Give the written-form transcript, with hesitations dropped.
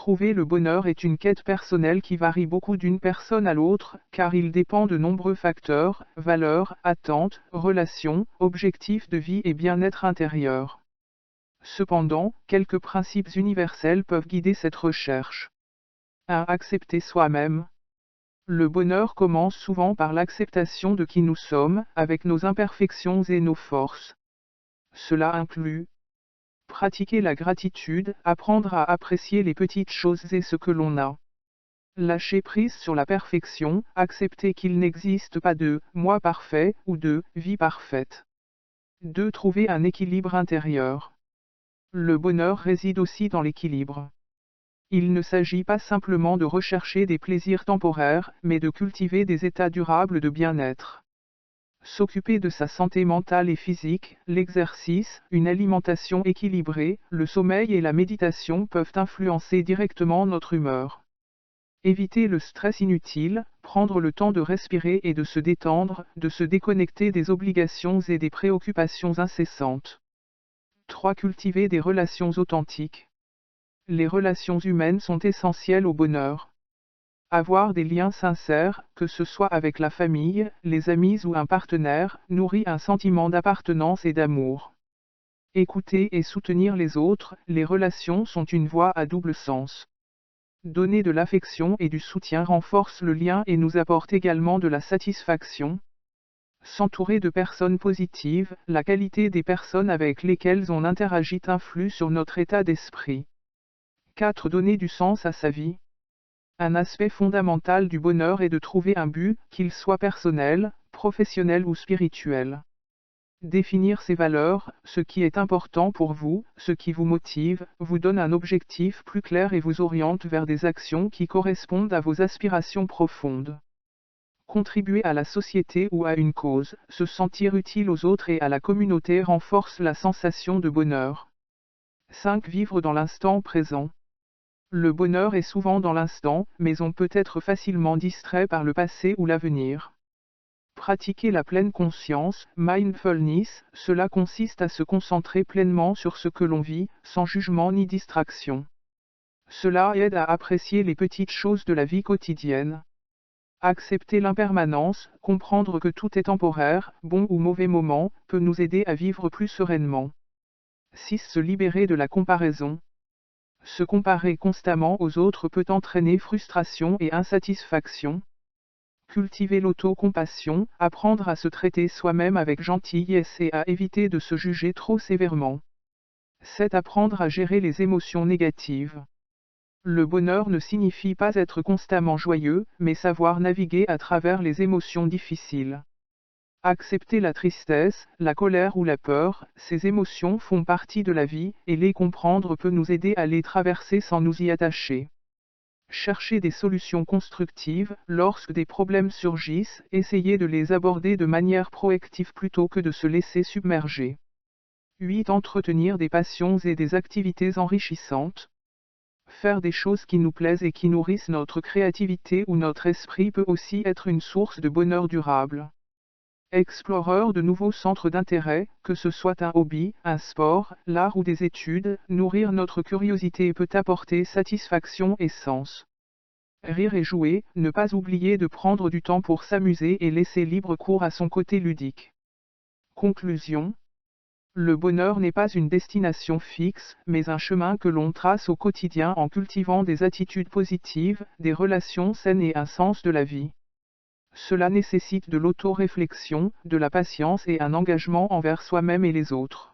Trouver le bonheur est une quête personnelle qui varie beaucoup d'une personne à l'autre, car il dépend de nombreux facteurs, valeurs, attentes, relations, objectifs de vie et bien-être intérieur. Cependant, quelques principes universels peuvent guider cette recherche. 1. Accepter soi-même. Le bonheur commence souvent par l'acceptation de qui nous sommes, avec nos imperfections et nos forces. Cela inclut pratiquer la gratitude, apprendre à apprécier les petites choses et ce que l'on a. Lâcher prise sur la perfection, accepter qu'il n'existe pas de « moi parfait » ou de « vie parfaite ». 2. Trouver un équilibre intérieur. Le bonheur réside aussi dans l'équilibre. Il ne s'agit pas simplement de rechercher des plaisirs temporaires, mais de cultiver des états durables de bien-être. S'occuper de sa santé mentale et physique, l'exercice, une alimentation équilibrée, le sommeil et la méditation peuvent influencer directement notre humeur. Éviter le stress inutile, prendre le temps de respirer et de se détendre, de se déconnecter des obligations et des préoccupations incessantes. 3. Cultiver des relations authentiques. Les relations humaines sont essentielles au bonheur. Avoir des liens sincères, que ce soit avec la famille, les amis ou un partenaire, nourrit un sentiment d'appartenance et d'amour. Écouter et soutenir les autres, les relations sont une voie à double sens. Donner de l'affection et du soutien renforce le lien et nous apporte également de la satisfaction. S'entourer de personnes positives, la qualité des personnes avec lesquelles on interagit influe sur notre état d'esprit. 4. Donner du sens à sa vie. Un aspect fondamental du bonheur est de trouver un but, qu'il soit personnel, professionnel ou spirituel. Définir ses valeurs, ce qui est important pour vous, ce qui vous motive, vous donne un objectif plus clair et vous oriente vers des actions qui correspondent à vos aspirations profondes. Contribuer à la société ou à une cause, se sentir utile aux autres et à la communauté renforce la sensation de bonheur. 5. Vivre dans l'instant présent. Le bonheur est souvent dans l'instant, mais on peut être facilement distrait par le passé ou l'avenir. Pratiquer la pleine conscience, mindfulness, cela consiste à se concentrer pleinement sur ce que l'on vit, sans jugement ni distraction. Cela aide à apprécier les petites choses de la vie quotidienne. Accepter l'impermanence, comprendre que tout est temporaire, bon ou mauvais moment, peut nous aider à vivre plus sereinement. 6. Se libérer de la comparaison. Se comparer constamment aux autres peut entraîner frustration et insatisfaction. Cultiver l'auto-compassion, apprendre à se traiter soi-même avec gentillesse et à éviter de se juger trop sévèrement. 7. Apprendre à gérer les émotions négatives. Le bonheur ne signifie pas être constamment joyeux, mais savoir naviguer à travers les émotions difficiles. Accepter la tristesse, la colère ou la peur, ces émotions font partie de la vie, et les comprendre peut nous aider à les traverser sans nous y attacher. Chercher des solutions constructives, lorsque des problèmes surgissent, essayez de les aborder de manière proactive plutôt que de se laisser submerger. 8. Entretenir des passions et des activités enrichissantes. Faire des choses qui nous plaisent et qui nourrissent notre créativité ou notre esprit peut aussi être une source de bonheur durable. Exploreur de nouveaux centres d'intérêt, que ce soit un hobby, un sport, l'art ou des études, nourrir notre curiosité peut apporter satisfaction et sens. Rire et jouer, ne pas oublier de prendre du temps pour s'amuser et laisser libre cours à son côté ludique. Conclusion. Le bonheur n'est pas une destination fixe, mais un chemin que l'on trace au quotidien en cultivant des attitudes positives, des relations saines et un sens de la vie. Cela nécessite de l'auto-réflexion, de la patience et un engagement envers soi-même et les autres.